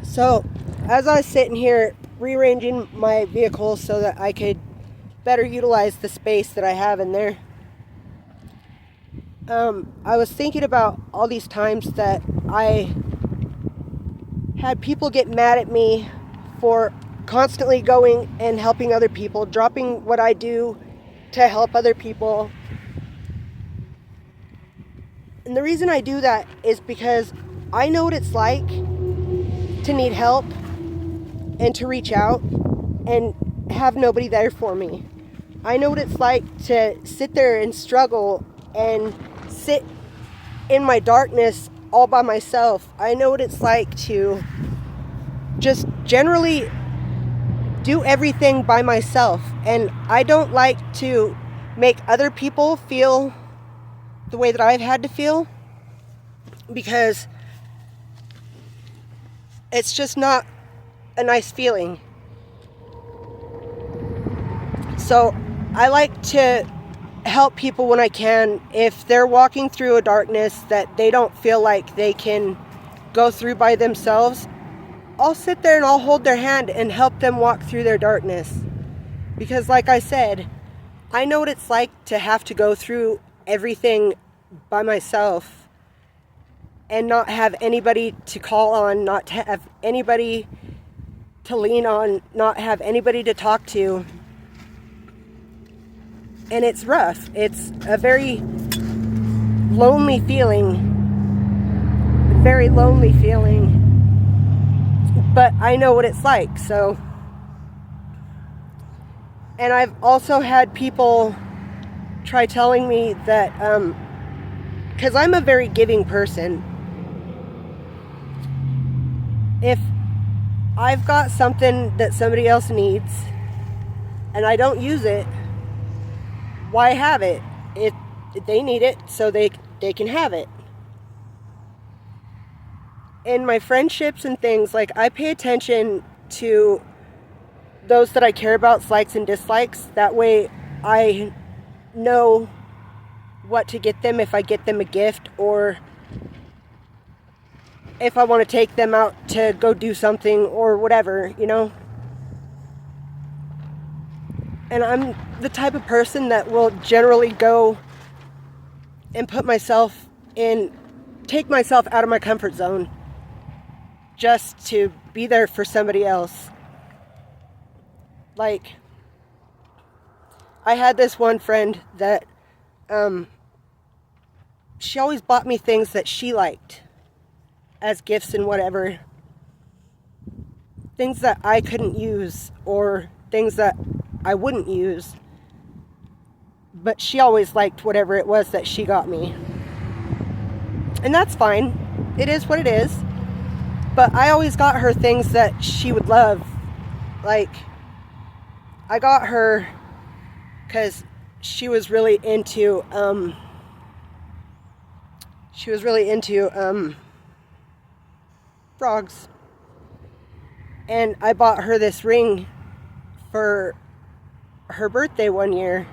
So, as I was sitting here rearranging my vehicle so that I could better utilize the space that I have in there, I was thinking about all these times that I had people get mad at me for constantly going and helping other people, dropping what I do to help other people. And the reason I do that is because I know what it's like to need help and to reach out and have nobody there for me. I know what it's like to sit there and struggle and sit in my darkness all by myself. I know what it's like to just generally do everything by myself. And I don't like to make other people feel the way that I've had to feel, because it's just not a nice feeling. So I like to help people when I can. If they're walking through a darkness that they don't feel like they can go through by themselves, I'll sit there and I'll hold their hand and help them walk through their darkness. Because like I said, I know what it's like to have to go through everything by myself and not have anybody to call on, not to have anybody to lean on, not have anybody to talk to. And it's rough. It's a very lonely feeling. Very lonely feeling. But I know what it's like, so. And I've also had people try telling me that, because I'm a very giving person, if I've got something that somebody else needs and I don't use it, why have it? If they need it, so they can have it. In my friendships and things, like, I pay attention to those that I care about, likes and dislikes. That way I know what to get them if I get them a gift, or if I want to take them out to go do something or whatever, you know. And I'm the type of person that will generally go and take myself out of my comfort zone just to be there for somebody else. Like, I had this one friend that, she always bought me things that she liked as gifts and whatever. Things that I couldn't use, or things that I wouldn't use. But she always liked whatever it was that she got me. And that's fine. It is what it is. But I always got her things that she would love. Like, I got her because she was really into frogs. And I bought her this ring for her birthday one year,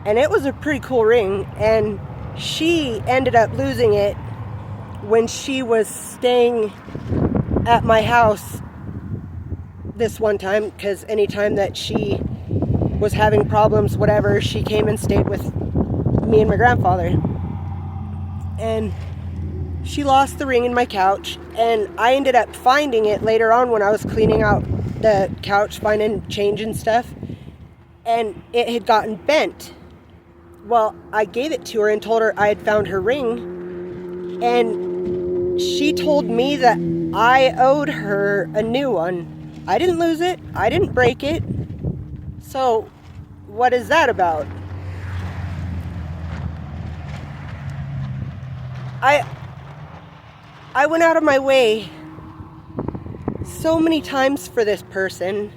and it was a pretty cool ring, and she ended up losing it when she was staying at my house this one time, because anytime that she was having problems, whatever, she came and stayed with me and my grandfather. And she lost the ring in my couch, and I ended up finding it later on when I was cleaning out the couch, finding change and stuff, and it had gotten bent. Well, I gave it to her and told her I had found her ring, and she told me that I owed her a new one. I didn't lose it. I didn't break it. So, what is that about? I went out of my way so many times for this person,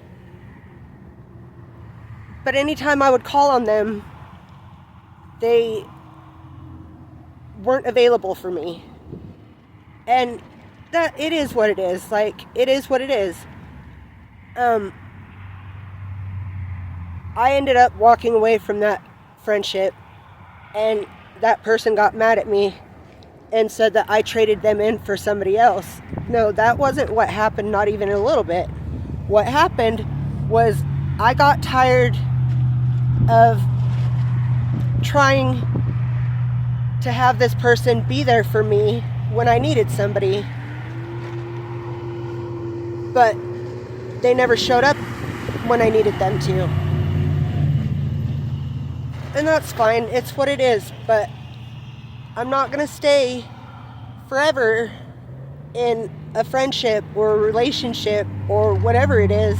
but anytime I would call on them, they weren't available for me. And that, it is what it is. Like, it is what it is. I ended up walking away from that friendship, and that person got mad at me and said that I traded them in for somebody else. No, that wasn't what happened, not even a little bit. What happened was I got tired of trying to have this person be there for me when I needed somebody. But they never showed up when I needed them to. And that's fine, it's what it is, but I'm not gonna stay forever in a friendship or a relationship or whatever it is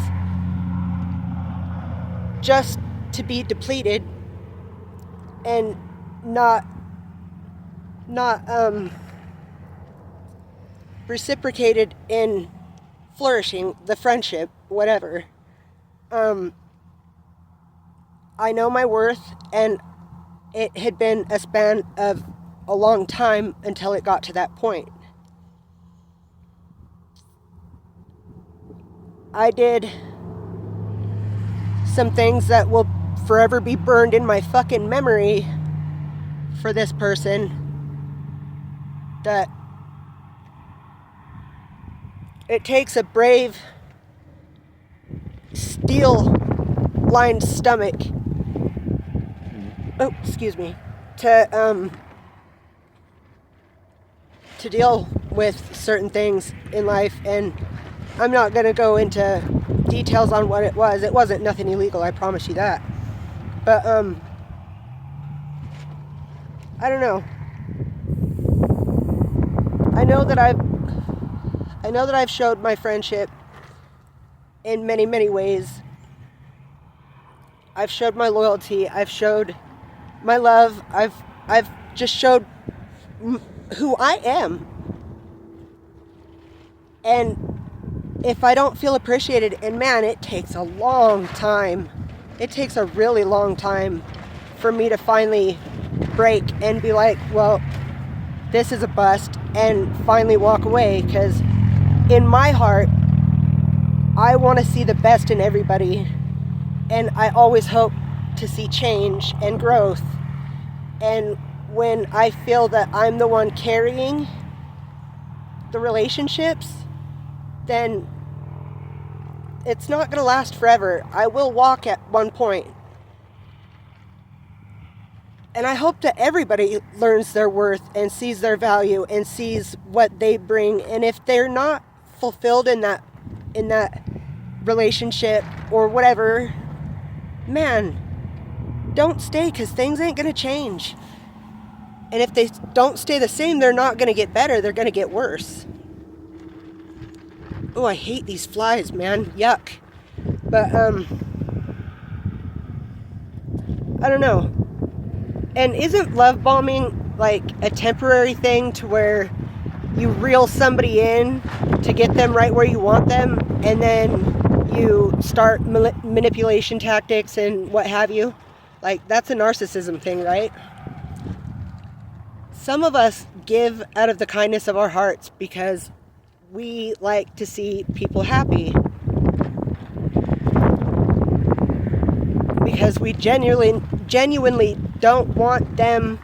just to be depleted and not reciprocated in flourishing the friendship, whatever. I know my worth, and it had been a span of a long time until it got to that point. I did some things that will forever be burned in my fucking memory for this person, that it takes a brave, steel-lined stomach, to deal with certain things in life. And I'm not going to go into details on what it was. It wasn't nothing illegal, I promise you that. But I don't know. I know that I've showed my friendship in many, many ways. I've showed my loyalty. I've showed my love. I've just showed who I am. And if I don't feel appreciated, and man, it takes a long time. It takes a really long time for me to finally break and be like, well, this is a bust, and finally walk away, because in my heart, I want to see the best in everybody, and I always hope to see change and growth. And when I feel that I'm the one carrying the relationships, then it's not going to last forever. I will walk at one point. And I hope that everybody learns their worth and sees their value and sees what they bring. And if they're not fulfilled in that relationship or whatever, man, don't stay, because things ain't going to change. And if they don't stay the same, they're not going to get better. They're going to get worse. Oh, I hate these flies, man. Yuck. But, I don't know. And isn't love bombing like a temporary thing to where you reel somebody in to get them right where you want them, and then you start manipulation tactics and what have you? Like, that's a narcissism thing, right? Some of us give out of the kindness of our hearts because we like to see people happy. Because we genuinely don't want them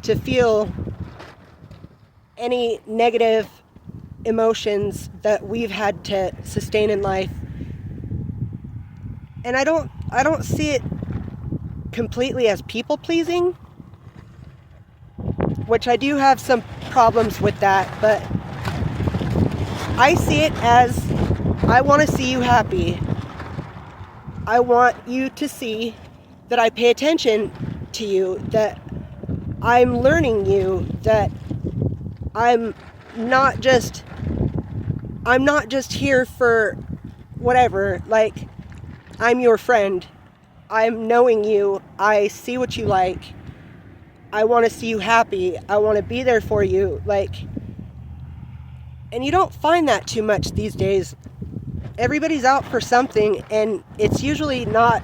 to feel any negative emotions that we've had to sustain in life. And I don't see it completely as people pleasing, which I do have some problems with that, but I see it as, I want to see you happy. I want you to see that I pay attention to you, that I'm learning you, that I'm not just here for whatever, like, I'm your friend. I'm knowing you. I see what you like. I want to see you happy. I want to be there for you. Like, and you don't find that too much these days. Everybody's out for something, and it's usually not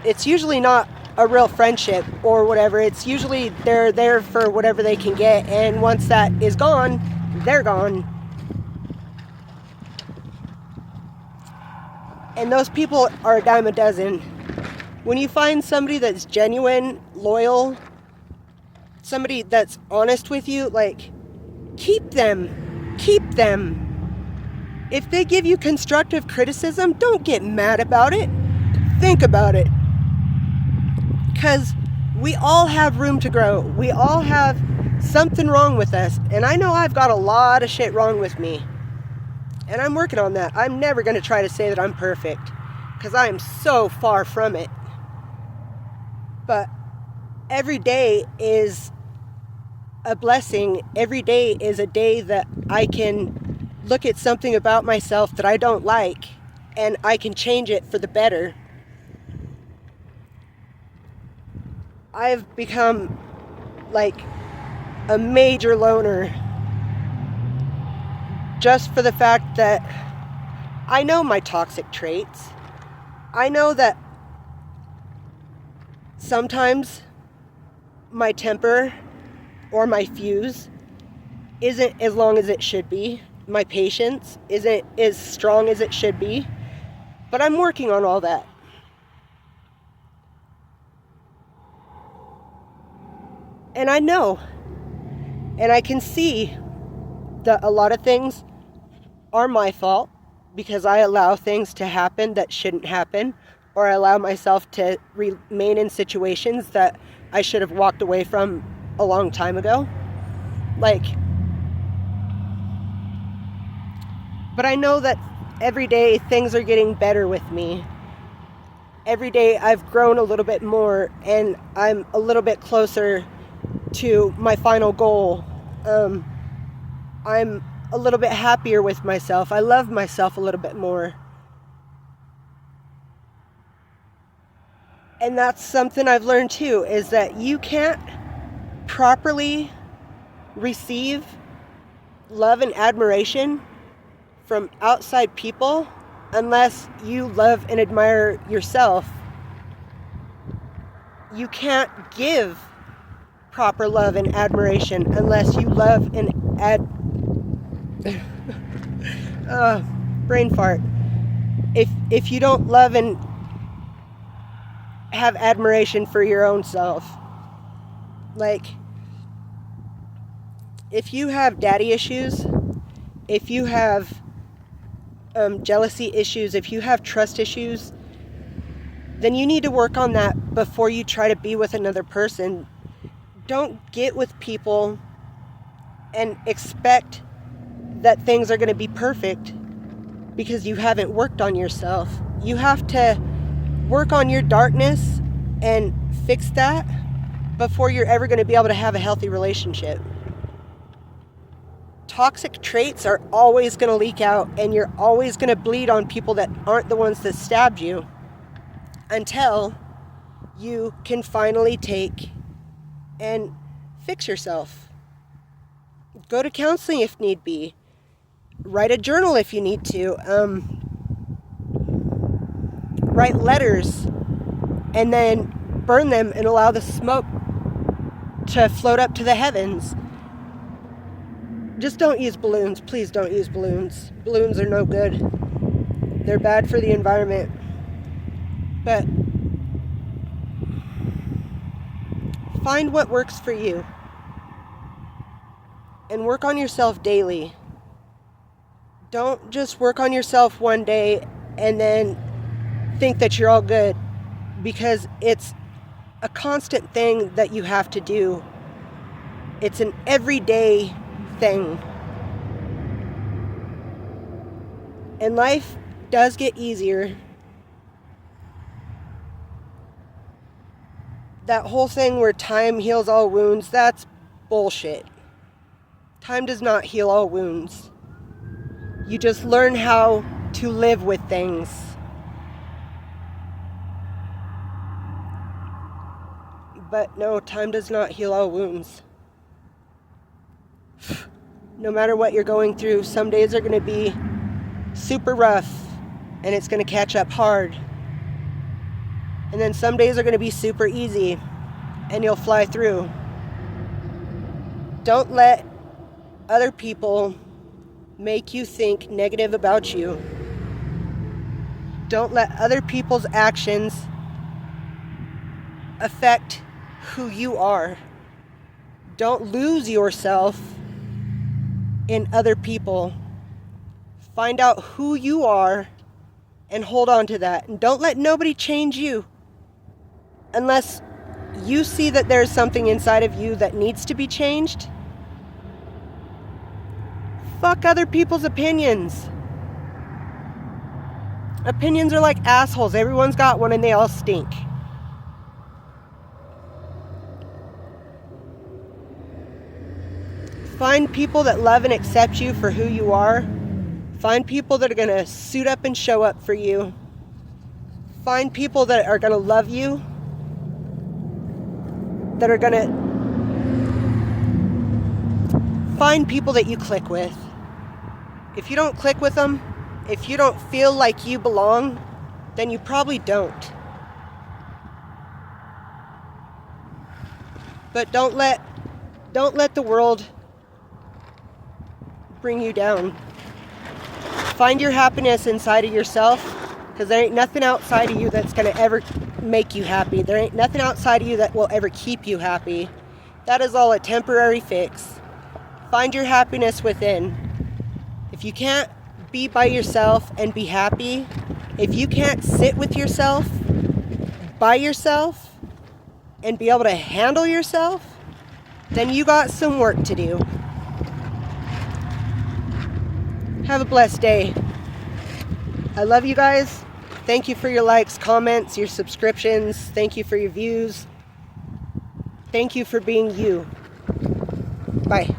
a real friendship or whatever. It's usually they're there for whatever they can get, and once that is gone, they're gone. And those people are a dime a dozen. When you find somebody that's genuine, loyal, somebody that's honest with you, like, keep them. Keep them. If they give you constructive criticism, don't get mad about it. Think about it. Because we all have room to grow. We all have something wrong with us. And I know I've got a lot of shit wrong with me. And I'm working on that. I'm never going to try to say that I'm perfect, because I am so far from it. But every day is a blessing. Every day is a day that I can look at something about myself that I don't like, and I can change it for the better. I've become like a major loner just for the fact that I know my toxic traits. I know that sometimes my temper or my fuse isn't as long as it should be. My patience isn't as strong as it should be. But I'm working on all that. And I know, and I can see that a lot of things are my fault because I allow things to happen that shouldn't happen, or I allow myself to remain in situations that I should have walked away from a long time ago. But I know that every day things are getting better with me. Every day I've grown a little bit more, and I'm a little bit closer to my final goal. I'm a little bit happier with myself. I love myself a little bit more. And that's something I've learned too, is that you can't properly receive love and admiration from outside people unless you love and admire yourself. You can't give proper love and admiration unless you love and brain fart. If you don't love and have admiration for your own self, like, if you have daddy issues, if you have jealousy issues, if you have trust issues, then you need to work on that before you try to be with another person. Don't get with people and expect that things are going to be perfect because you haven't worked on yourself. You have to work on your darkness and fix that before you're ever going to be able to have a healthy relationship. Toxic traits are always going to leak out, and you're always going to bleed on people that aren't the ones that stabbed you until you can finally take and fix yourself. Go to counseling if need be. Write a journal if you need to. Write letters and then burn them and allow the smoke to float up to the heavens. Just don't use balloons. Please don't use balloons. Balloons are no good. They're bad for the environment. But find what works for you and work on yourself daily. Don't just work on yourself one day and then think that you're all good, because it's a constant thing that you have to do. It's an everyday thing. And life does get easier. That whole thing where time heals all wounds, that's bullshit. Time does not heal all wounds. You just learn how to live with things. But no, time does not heal all wounds. No matter what you're going through, some days are going to be super rough and it's going to catch up hard. And then some days are going to be super easy and you'll fly through. Don't let other people make you think negative about you. Don't let other people's actions affect who you are. Don't lose yourself in other people. Find out who you are and hold on to that. And don't let nobody change you unless you see that there's something inside of you that needs to be changed. Fuck other people's opinions. Opinions are like assholes. Everyone's got one and they all stink. Find people that love and accept you for who you are. Find people that are going to suit up and show up for you. Find people that are going to love you. That are going to... Find people that you click with. If you don't click with them, if you don't feel like you belong, then you probably don't. But don't let the world bring you down. Find your happiness inside of yourself, because there ain't nothing outside of you that's going to ever make you happy. There ain't nothing outside of you that will ever keep you happy. That is all a temporary fix. Find your happiness within. If you can't be by yourself and be happy, if you can't sit with yourself, by yourself, and be able to handle yourself, then you got some work to do. Have a blessed day. I love you guys. Thank you for your likes, comments, your subscriptions. Thank you for your views. Thank you for being you. Bye.